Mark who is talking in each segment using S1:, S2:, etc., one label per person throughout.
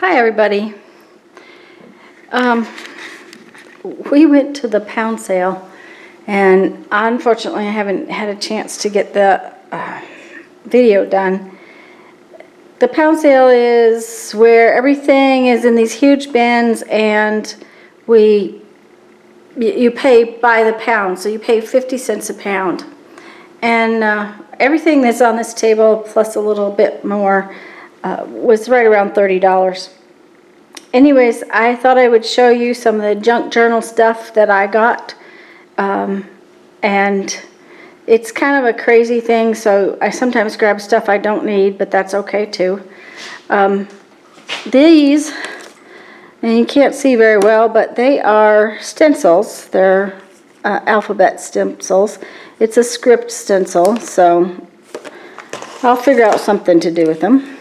S1: Hi everybody. We went to the pound sale and unfortunately I haven't had a chance to get the video done. The pound sale is where everything is in these huge bins and you pay by the pound, so you pay 50 cents a pound. And everything that's on this table plus a little bit more was right around $30. Anyways, I thought I would show you some of the junk journal stuff that I got. And it's kind of a crazy thing, so I sometimes grab stuff I don't need, but that's okay too. These, and you can't see very well, but they are stencils. They're alphabet stencils. It's a script stencil, so I'll figure out something to do with them.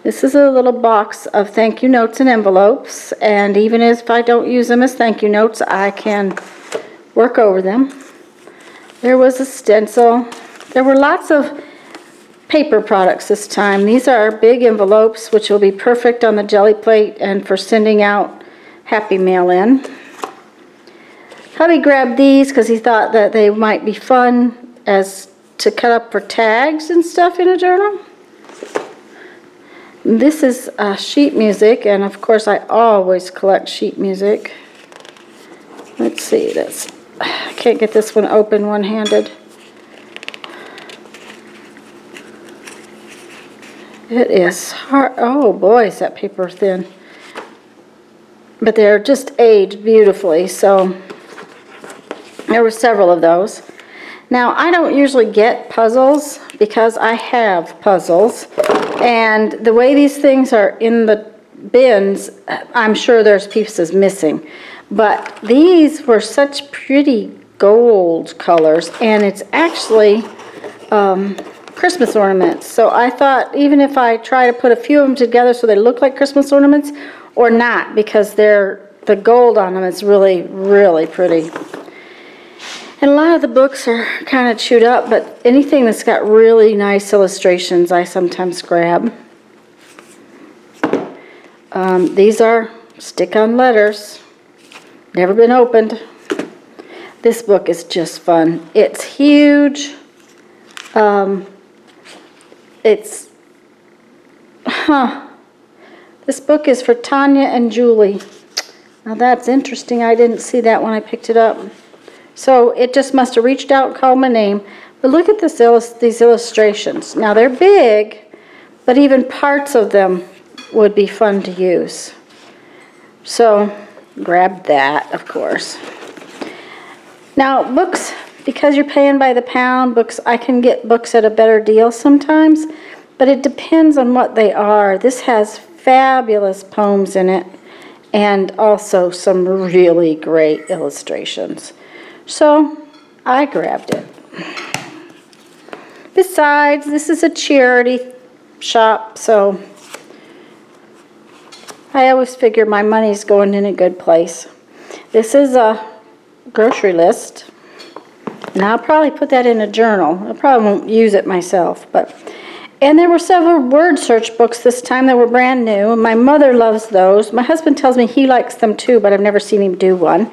S1: This is a little box of thank you notes and envelopes, and even if I don't use them as thank you notes, I can work over them. There was a stencil. There were lots of paper products this time. These are big envelopes, which will be perfect on the jelly plate and for sending out Happy Mail in. Hubby grabbed these because he thought that they might be fun as to cut up for tags and stuff in a journal. This is sheet music, and of course I always collect sheet music. Let's see this. I can't get this one open one-handed. It is hard. Oh boy, is that paper thin. But they're just aged beautifully, so there were several of those. Now, I don't usually get puzzles because I have puzzles. And the way these things are in the bins, I'm sure there's pieces missing. But these were such pretty gold colors, and it's actually Christmas ornaments. So I thought even if I try to put a few of them together so they look like Christmas ornaments, or not, because the gold on them is really, really pretty. And a lot of the books are kind of chewed up, but anything that's got really nice illustrations I sometimes grab. These are stick-on letters. Never been opened. This book is just fun. It's huge. This book is for Tanya and Julie. Now that's interesting. I didn't see that when I picked it up. So it just must have reached out and called my name. But look at these illustrations. Now they're big, but even parts of them would be fun to use. So grab that, of course. Now books, because you're paying by the pound, I can get books at a better deal sometimes, but it depends on what they are. This has fabulous poems in it and also some really great illustrations. So I grabbed it. Besides, this is a charity shop, so I always figure my money's going in a good place. This is a grocery list, and I'll probably put that in a journal. I probably won't use it myself, and there were several word search books this time that were brand new, and my mother loves those. My husband tells me he likes them too, but I've never seen him do one.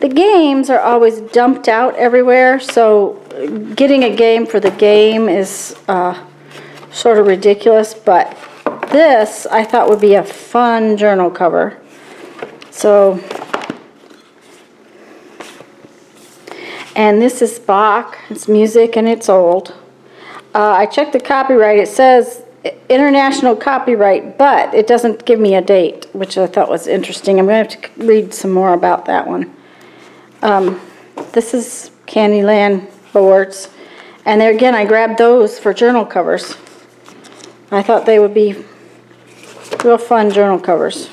S1: The games are always dumped out everywhere, so getting a game for the game is sort of ridiculous, but this I thought would be a fun journal cover. So, and this is Bach. It's music and it's old. I checked the copyright. It says international copyright, but it doesn't give me a date, which I thought was interesting. I'm going to have to read some more about that one. This is Candyland boards, and there again I grabbed those for journal covers. I thought they would be real fun journal covers.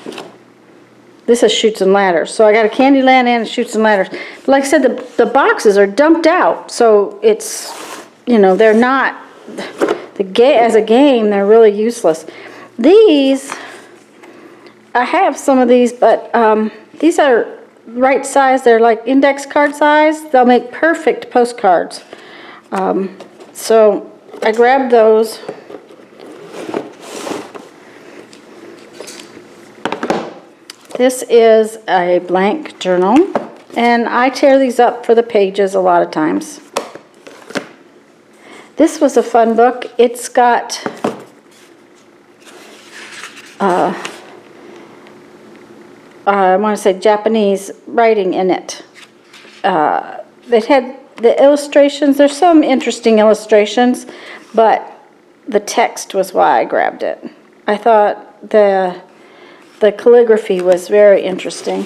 S1: This is Chutes and Ladders, so I got a Candyland and a Chutes and Ladders. But like I said, the boxes are dumped out, so it's, you know, they're not, as a game they're really useless. These, I have some of these, but these are right size. They're like index card size. They'll make perfect postcards. So I grabbed those. This is a blank journal, and I tear these up for the pages a lot of times. This was a fun book. It's got I want to say Japanese writing in it. It had the illustrations. There's some interesting illustrations, but the text was why I grabbed it. I thought the calligraphy was very interesting.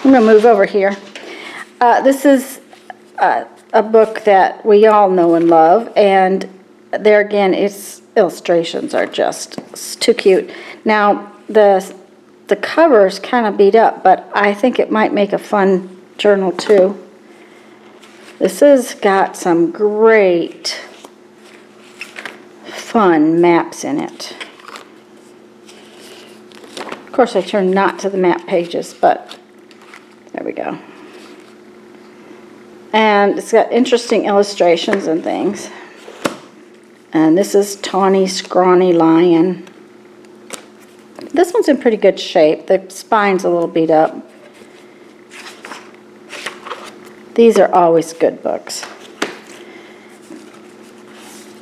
S1: I'm going to move over here. This is a book that we all know and love, and there again, its illustrations are just too cute. Now, the cover's kind of beat up, but I think it might make a fun journal too. This has got some great fun maps in it. Of course, I turned not to the map pages, but there we go. And it's got interesting illustrations and things. And this is Tawny Scrawny Lion. This one's in pretty good shape. The spine's a little beat up. These are always good books.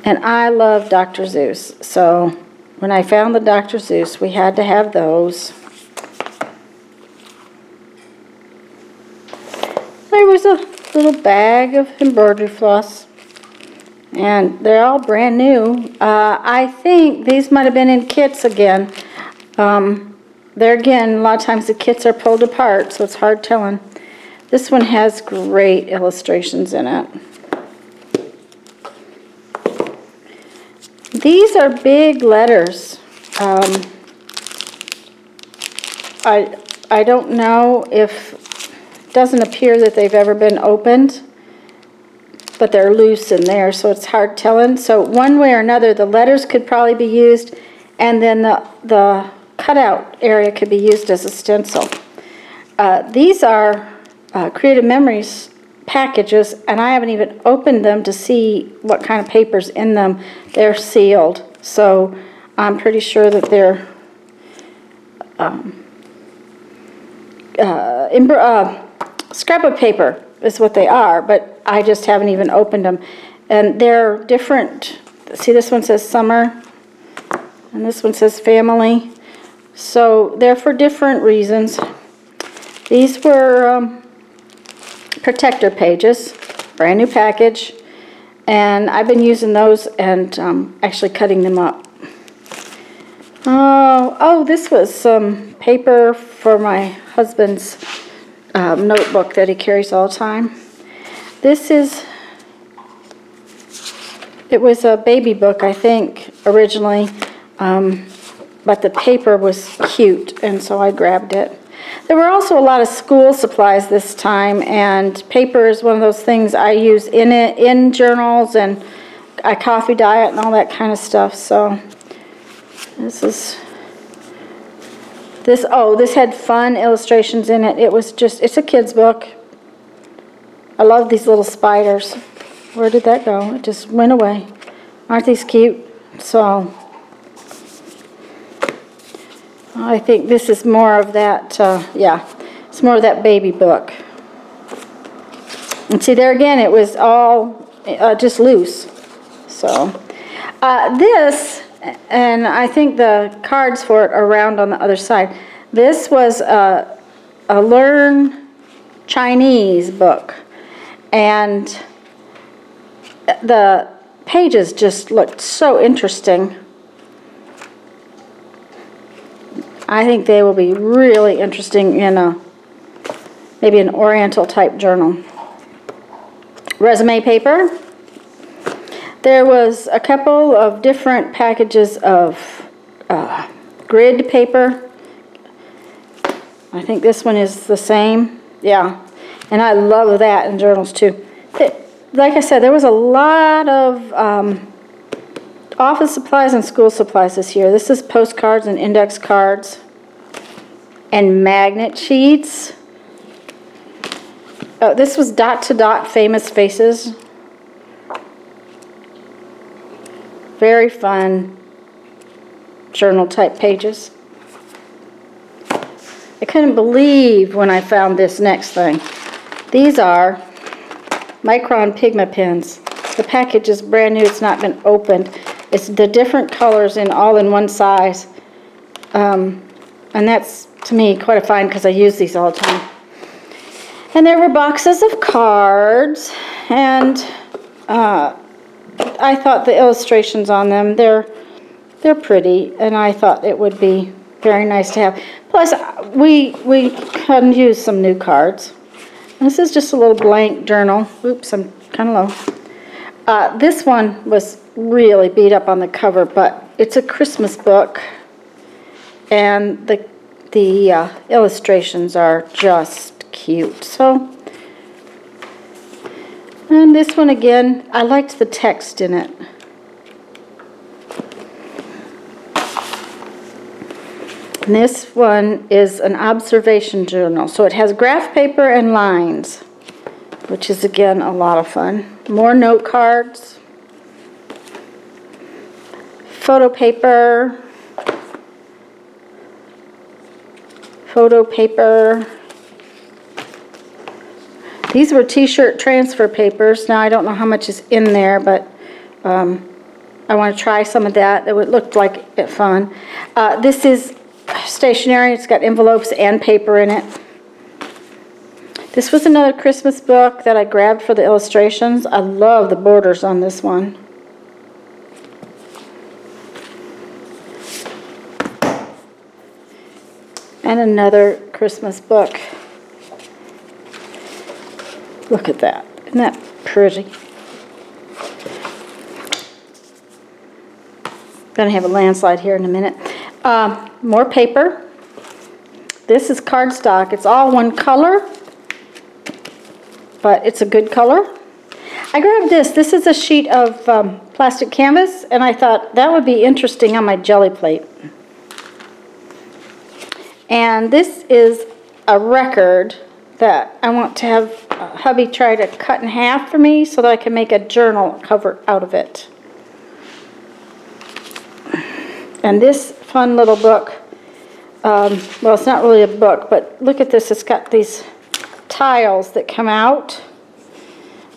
S1: And I love Dr. Seuss. So when I found the Dr. Seuss, we had to have those. There was a little bag of embroidery floss. And they're all brand new. I think these might have been in kits again. There again, a lot of times the kits are pulled apart, so it's hard telling. This one has great illustrations in it. These are big letters. I don't know if, it doesn't appear that they've ever been opened, but they're loose in there, so it's hard telling. So one way or another, the letters could probably be used, and then the cutout area could be used as a stencil. These are Creative Memories packages, and I haven't even opened them to see what kind of paper's in them. They're sealed, so I'm pretty sure that they're scrapbook paper is what they are, but I just haven't even opened them. And they're different. See, this one says summer, and this one says family. So they're for different reasons. These were protector pages, brand new package, and I've been using those and actually cutting them up. Oh, this was some paper for my husband's notebook that he carries all the time. This is, it was a baby book, I think, originally, but the paper was cute, and so I grabbed it. There were also a lot of school supplies this time, and paper is one of those things I use in journals, and I coffee diet and all that kind of stuff. So this had fun illustrations in it. It was just, it's a kid's book. I love these little spiders. Where did that go? It just went away. Aren't these cute? So I think this is more of that, yeah, it's more of that baby book. And see, there again, it was all just loose. So this, and I think the cards for it are around on the other side. This was a Learn Chinese book, and the pages just looked so interesting. I think they will be really interesting in maybe an Oriental type journal. Resume paper. There was a couple of different packages of grid paper. I think this one is the same. Yeah, and I love that in journals too. Like I said, there was a lot of office supplies and school supplies this year. This is postcards and index cards and magnet sheets. Oh, this was dot to dot famous faces. Very fun journal type pages. I couldn't believe when I found this next thing. These are Micron Pigma pens. The package is brand new. It's not been opened. It's the different colors all in one size. And that's, to me, quite a find because I use these all the time. And there were boxes of cards, and I thought the illustrations on them, they're pretty, and I thought it would be very nice to have. Plus, we can use some new cards. This is just a little blank journal. Oops, I'm kind of low. This one was really beat up on the cover, but it's a Christmas book, and the illustrations are just cute. So, and this one again, I liked the text in it. And this one is an observation journal. So it has graph paper and lines, which is again a lot of fun. More note cards, photo paper, These were t-shirt transfer papers. Now I don't know how much is in there, but I want to try some of that. It looked like it fun. This is stationery. It's got envelopes and paper in it. This was another Christmas book that I grabbed for the illustrations. I love the borders on this one. And another Christmas book. Look at that. Isn't that pretty? Gonna have a landslide here in a minute. More paper. This is cardstock. It's all one color, but it's a good color. I grabbed this. This is a sheet of plastic canvas, and I thought that would be interesting on my jelly plate. And this is a record that I want to have hubby try to cut in half for me so that I can make a journal cover out of it. And this fun little book, well, it's not really a book, but look at this. It's got these tiles that come out,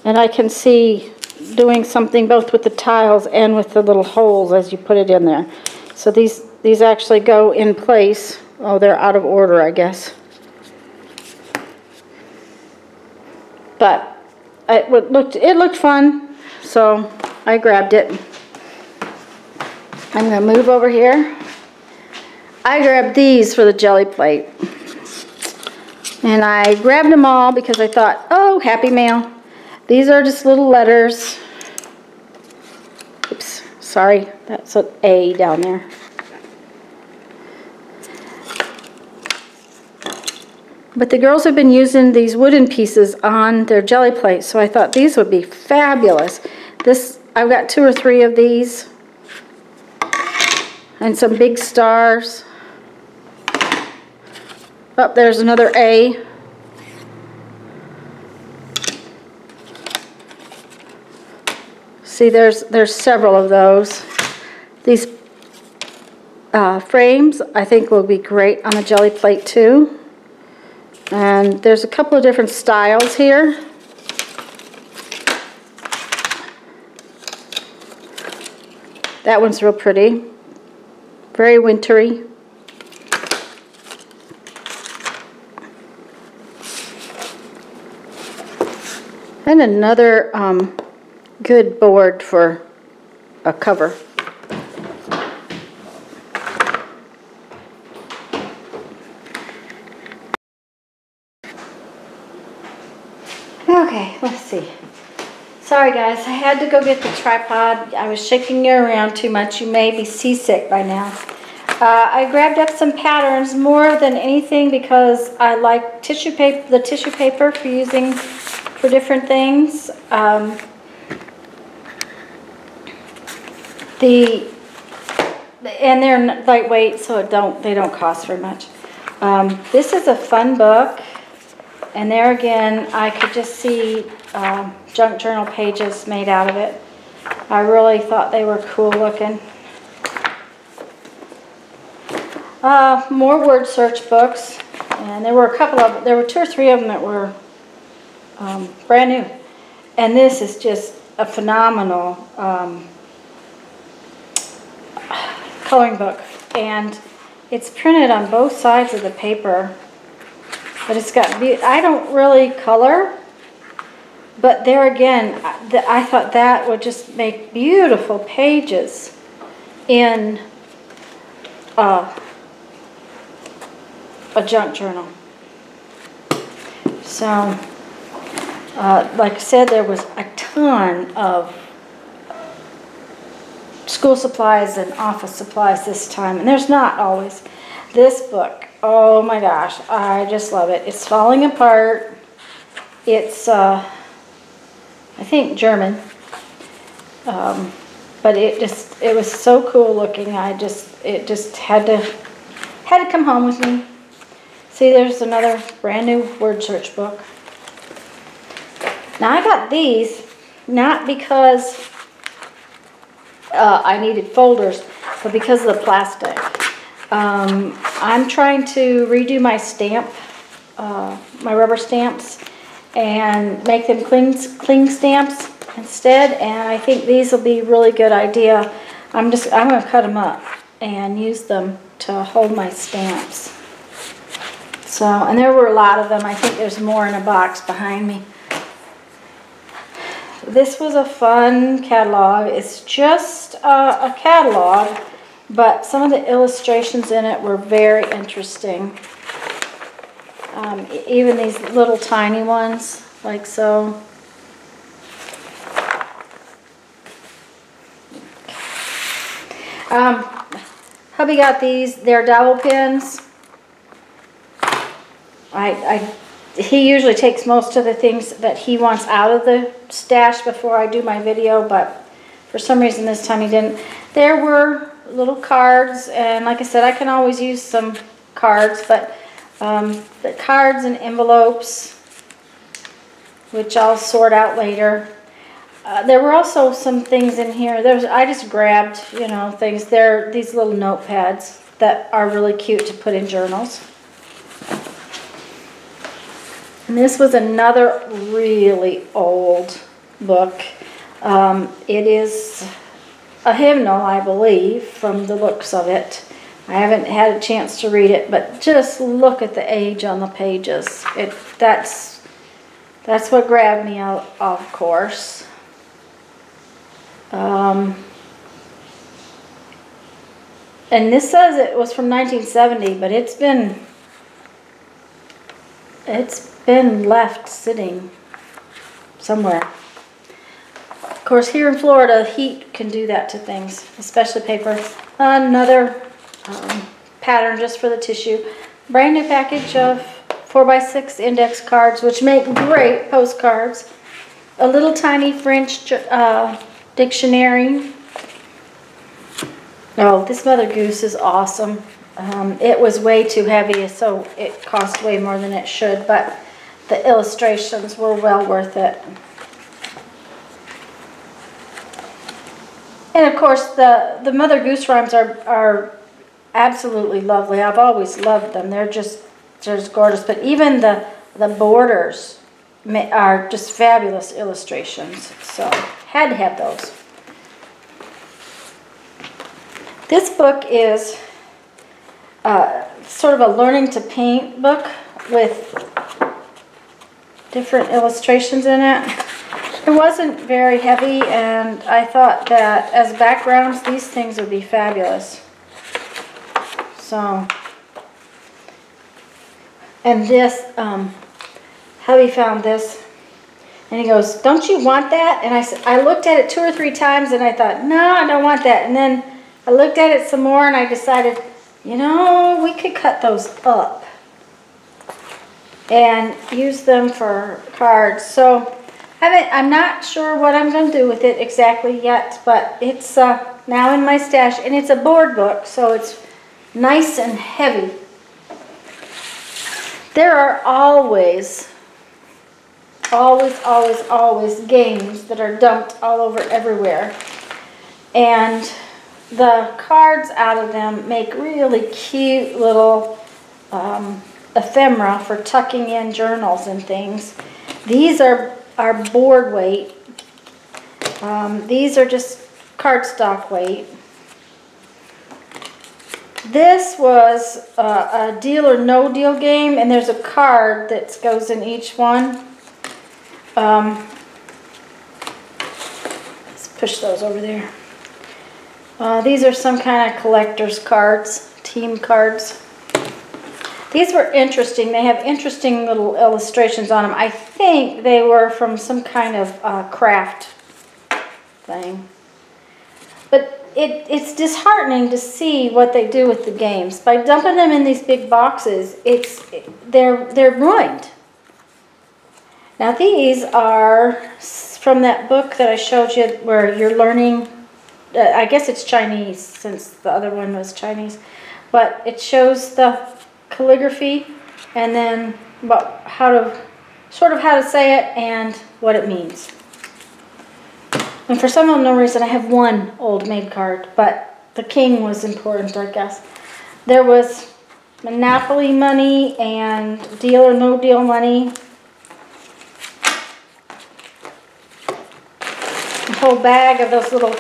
S1: and I can see doing something both with the tiles and with the little holes as you put it in there. So these actually go in place. Oh, they're out of order, I guess. But it looked fun, so I grabbed it. I'm going to move over here. I grabbed these for the jelly plate. And I grabbed them all because I thought, oh, Happy Mail. These are just little letters. Oops, sorry, that's an A down there. But the girls have been using these wooden pieces on their jelly plates, so I thought these would be fabulous. I've got 2 or 3 of these, and some big stars. Oh, there's another A. See, there's several of those. These frames, I think, will be great on a jelly plate too. And there's a couple of different styles here. That one's real pretty. Very wintry. And another good board for a cover. Okay, let's see. Sorry guys, I had to go get the tripod. I was shaking it around too much. You may be seasick by now. I grabbed up some patterns more than anything because I like tissue paper, the tissue paper for using for different things. And they're lightweight, so they don't cost very much. This is a fun book. And there again, I could just see junk journal pages made out of it. I really thought they were cool looking. More word search books. And there were a couple of, there were 2 or 3 of them that were brand new. And this is just a phenomenal coloring book. And it's printed on both sides of the paper. But it's got, I don't really color. But there again, I thought that would just make beautiful pages in a junk journal. So, like I said, there was a ton of school supplies and office supplies this time, and there's not always. This book, oh my gosh, I just love it. It's falling apart. It's, I think German, but it was so cool looking. It just had to come home with me. See, there's another brand new word search book. Now I got these not because I needed folders, but because of the plastic. I'm trying to redo my stamp, my rubber stamps, and make them cling stamps instead. And I think these will be a really good idea. I'm going to cut them up and use them to hold my stamps. So, and there were a lot of them. I think there's more in a box behind me. This was a fun catalog. It's just a catalog, but some of the illustrations in it were very interesting. Even these little tiny ones, like so. Hubby got these. They're dowel pins. He usually takes most of the things that he wants out of the stash before I do my video, but for some reason this time he didn't. There were little cards, and like I said, I can always use some cards, but the cards and envelopes, which I'll sort out later. There were also some things in here. I just grabbed, you know, things. They're these little notepads that are really cute to put in journals. And this was another really old book. It is a hymnal, I believe, from the looks of it. I haven't had a chance to read it, but just look at the age on the pages. That's what grabbed me, of course. And this says it was from 1970, but it's been left sitting somewhere. Of course, here in Florida, heat can do that to things, especially paper. Another pattern just for the tissue. Brand new package of 4x6 index cards, which make great postcards. A little tiny French dictionary. Oh, this Mother Goose is awesome. It was way too heavy, so it cost way more than it should, but the illustrations were well worth it. And of course, the Mother Goose rhymes are absolutely lovely. I've always loved them. They're just gorgeous. But even the borders are just fabulous illustrations. So, had to have those. This book is sort of a learning to paint book with different illustrations in it. It wasn't very heavy, and I thought that as backgrounds, these things would be fabulous. So, and this, hubby found this, and he goes, "Don't you want that?" And I said, I looked at it 2 or 3 times, and I thought, no, I don't want that. And then I looked at it some more, and I decided, you know, we could cut those up and use them for cards. So I'm not sure what I'm going to do with it exactly yet, but it's now in my stash, and it's a board book, so it's nice and heavy. There are always games that are dumped all over everywhere, and the cards out of them make really cute little ephemera for tucking in journals and things. These are board weight. These are just cardstock weight. This was a deal or no deal game, and there's a card that goes in each one. Let's push those over there. These are some kind of collector's cards, team cards. These were interesting. They have interesting little illustrations on them. I think they were from some kind of craft thing. But it's disheartening to see what they do with the games. By dumping them in these big boxes, they're ruined. Now these are from that book that I showed you where you're learning, I guess it's Chinese since the other one was Chinese, but it shows the calligraphy and then how to say it and what it means. And for some unknown reason, I have one old maid card, but the king was important, I guess. There was Monopoly money and deal or no deal money. A whole bag of those little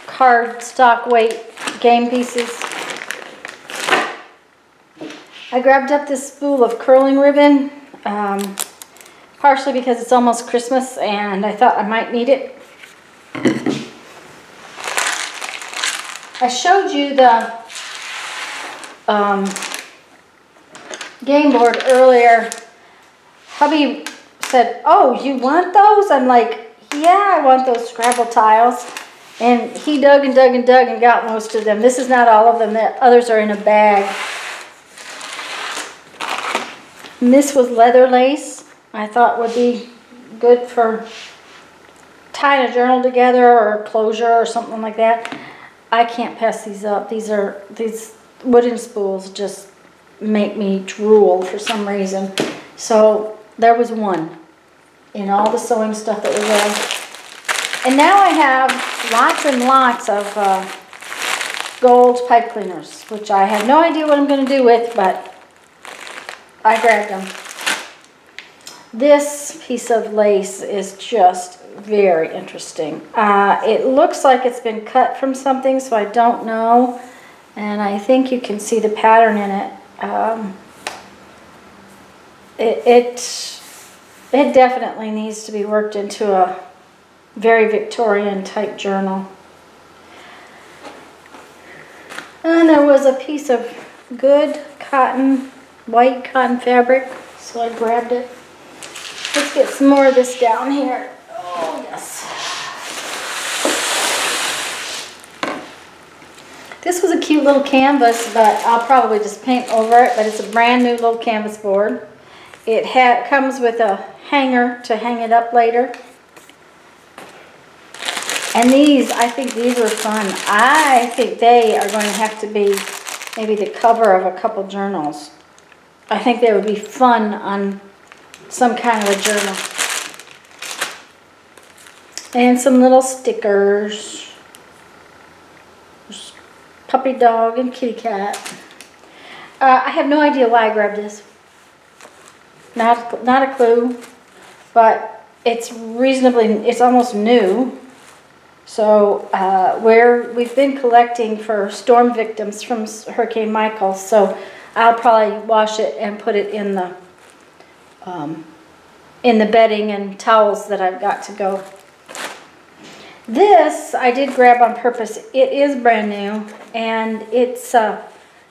S1: cardstock weight game pieces. I grabbed up this spool of curling ribbon, partially because it's almost Christmas and I thought I might need it. I showed you the game board earlier. Hubby said, "Oh, you want those?" I'm like, "Yeah, I want those Scrabble tiles." And he dug and dug and dug and got most of them. This is not all of them. The others are in a bag. And this was leather lace. I thought would be good for tying a journal together or closure or something like that. I can't pass these up. These wooden spools just make me drool for some reason. So there was one in all the sewing stuff that we had. And now I have lots and lots of gold pipe cleaners, which I have no idea what I'm going to do with, but I grabbed them. This piece of lace is just very interesting. It looks like it's been cut from something, so I don't know. And I think you can see the pattern in it. It definitely needs to be worked into a very Victorian type journal. And there was a piece of good cotton, white cotton fabric, so I grabbed it. Let's get some more of this down here. Oh, yes. This was a cute little canvas, but I'll probably just paint over it, but it's a brand new little canvas board. It comes with a hanger to hang it up later. And these, I think these are fun. I think they are going to have to be maybe the cover of a couple journals. I think they would be fun on some kind of a journal. And some little stickers. There's puppy dog and kitty cat. I have no idea why I grabbed this. Not a clue. But it's it's almost new. So we've been collecting for storm victims from Hurricane Michael. So I'll probably wash it and put it in the bedding and towels that I've got to go. This I did grab on purpose. It is brand new, and it's got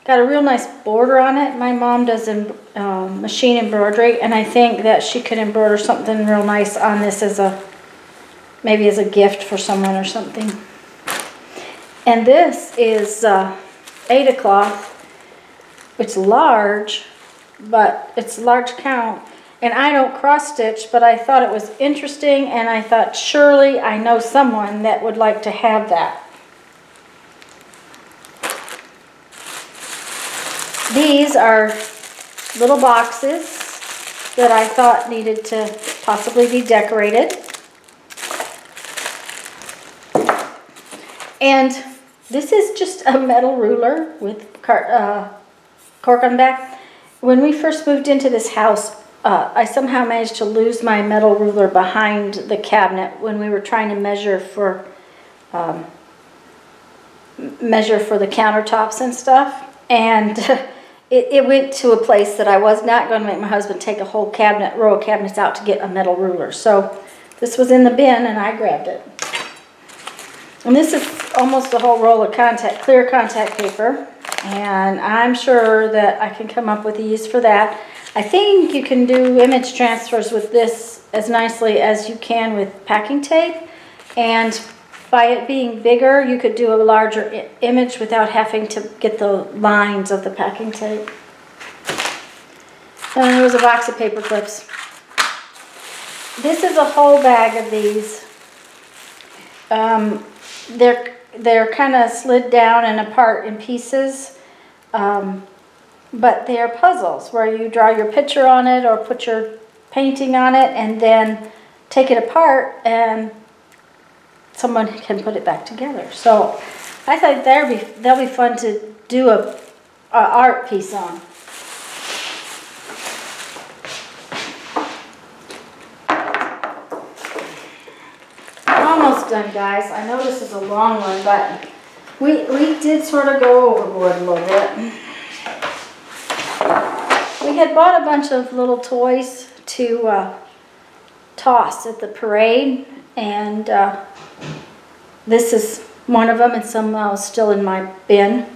S1: a real nice border on it. My mom does machine embroidery, and I think that she could embroider something real nice on this maybe as a gift for someone or something. And this is Aida cloth. It's large, but it's large count. And I don't cross stitch, but I thought it was interesting, and I thought surely I know someone that would like to have that. These are little boxes that I thought needed to possibly be decorated. And this is just a metal ruler with cork on the back. when we first moved into this house, I somehow managed to lose my metal ruler behind the cabinet when we were trying to measure for the countertops and stuff. And it went to a place that I was not going to make my husband take a whole row of cabinets out to get a metal ruler. So this was in the bin and I grabbed it. And this is almost a whole roll of clear contact paper. And I'm sure that I can come up with a use for that. I think you can do image transfers with this as nicely as you can with packing tape. And by it being bigger, you could do a larger image without having to get the lines of the packing tape. And there was a box of paper clips. This is a whole bag of these. They're kind of slid down and apart in pieces. But they are puzzles where you draw your picture on it or put your painting on it and then take it apart and someone can put it back together. So I thought they'll be fun to do a art piece on. Almost done, guys. I know this is a long one, but we did sort of go overboard a little bit. We had bought a bunch of little toys to toss at the parade, and this is one of them, and some is still in my bin.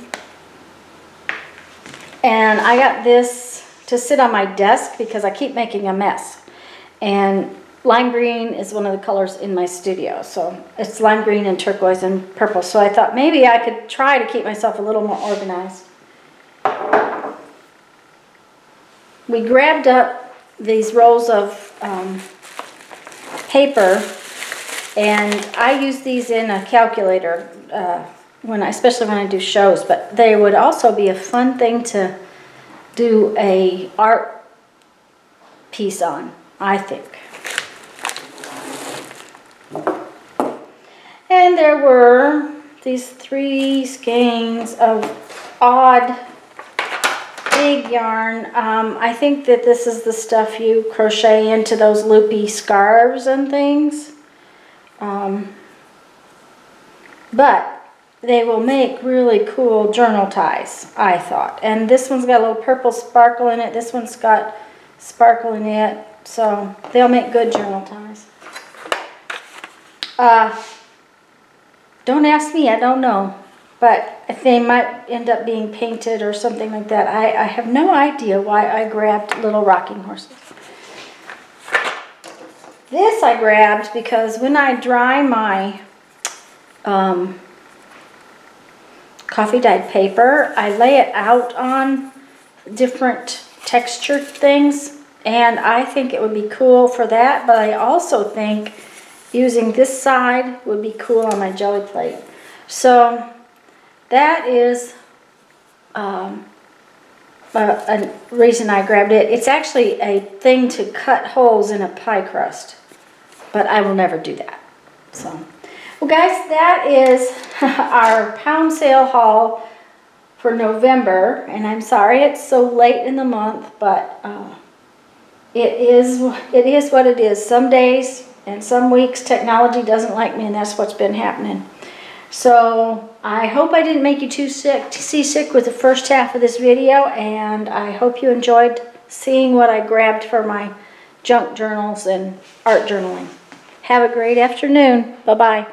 S1: And I got this to sit on my desk because I keep making a mess. And lime green is one of the colors in my studio, so it's lime green and turquoise and purple. So I thought maybe I could try to keep myself a little more organized. We grabbed up these rolls of paper, and I use these in a calculator especially when I do shows, but they would also be a fun thing to do a art piece on, I think. And there were these 3 skeins of odd big yarn. I think that this is the stuff you crochet into those loopy scarves and things. But they will make really cool journal ties, I thought. And this one's got a little purple sparkle in it. This one's got sparkle in it. So they'll make good journal ties. Don't ask me, I don't know. But they might end up being painted or something like that. I have no idea why I grabbed little rocking horses. This I grabbed because when I dry my coffee dyed paper, I lay it out on different texture things, and I think it would be cool for that, but I also think using this side would be cool on my jelly plate. So that is a reason I grabbed it. It's actually a thing to cut holes in a pie crust, but I will never do that. So, well guys, that is our pound sale haul for November, and I'm sorry it's so late in the month, but it is what it is. Some days and some weeks technology doesn't like me, and that's what's been happening. So I hope I didn't make you too seasick with the first half of this video, and I hope you enjoyed seeing what I grabbed for my junk journals and art journaling. Have a great afternoon. Bye-bye.